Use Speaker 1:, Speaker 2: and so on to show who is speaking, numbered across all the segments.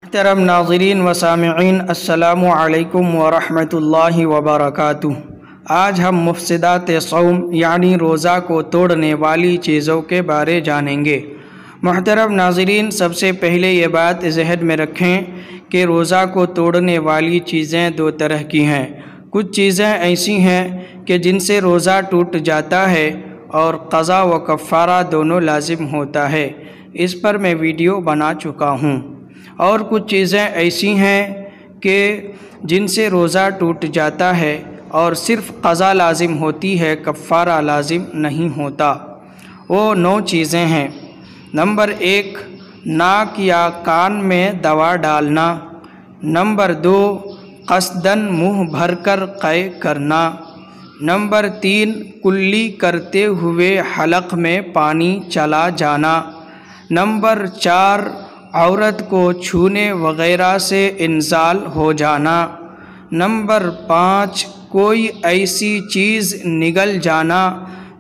Speaker 1: محترم ناظرین و سامعین، السلام علیکم ورحمۃ اللہ وبرکاتہ۔ آج ہم مفسدات صوم یعنی روزہ کو توڑنے والی چیزوں کے بارے جانیں گے۔ محترم ناظرین، سب سے پہلے یہ بات ذہن میں رکھیں کہ روزہ کو توڑنے والی چیزیں دو طرح کی ہیں۔ کچھ چیزیں ایسی ہیں کہ جن سے روزہ ٹوٹ جاتا ہے اور قضا و کفارہ دونوں لازم ہوتا ہے، اس پر میں ویڈیو بنا چکا ہوں۔ اور کچھ چیزیں ایسی ہیں کہ جن سے روزہ ٹوٹ جاتا ہے اور صرف قضا لازم ہوتی ہے، کفارہ لازم نہیں ہوتا۔ وہ 9 چیزیں ہیں۔ نمبر 1، ناک یا کان میں دوا ڈالنا۔ نمبر 2، قصداً منہ بھر کر قے کرنا۔ نمبر 3، کلی کرتے ہوئے حلق میں پانی چلا جانا۔ نمبر 4، عورت کو چھونے وغیرہ سے انزال ہو جانا۔ نمبر 5، کوئی ایسی چیز نگل جانا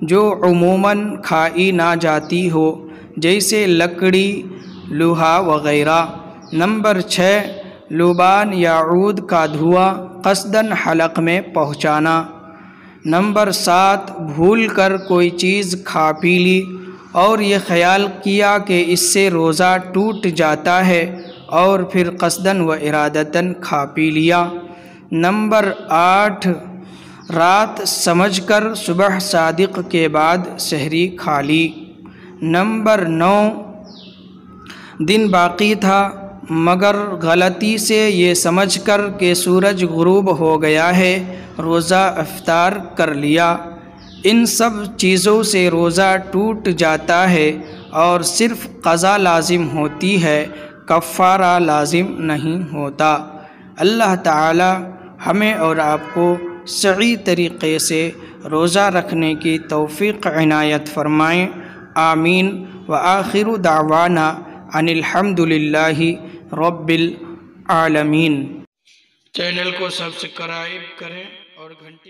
Speaker 1: جو عموماً کھائی نہ جاتی ہو، جیسے لکڑی، لوہا وغیرہ۔ نمبر 6، لبان یا عود کا دھواں قصداً حلق میں پہنچانا۔ نمبر 7، بھول کر کوئی چیز کھا پی لی اور یہ خیال کیا کہ اس سے روزہ ٹوٹ جاتا ہے اور پھر قصداً و ارادتاً کھا پی لیا۔ نمبر 8، رات سمجھ کر صبح صادق کے بعد سحری کھا لی۔ نمبر 9، دن باقی تھا مگر غلطی سے یہ سمجھ کر کہ سورج غروب ہو گیا ہے، روزہ افطار کر لیا۔ ان سب چیزوں سے روزہ ٹوٹ جاتا ہے اور صرف قضا لازم ہوتی ہے، کفارہ لازم نہیں ہوتا۔ اللہ تعالی ہمیں اور آپ کو صحیح طریقے سے روزہ رکھنے کی توفیق عنایت فرمائیں، آمین۔ وآخر دعوانا ان الحمد للہ رب العالمین۔ چینل کو سبسکرائب کریں اور گھنٹی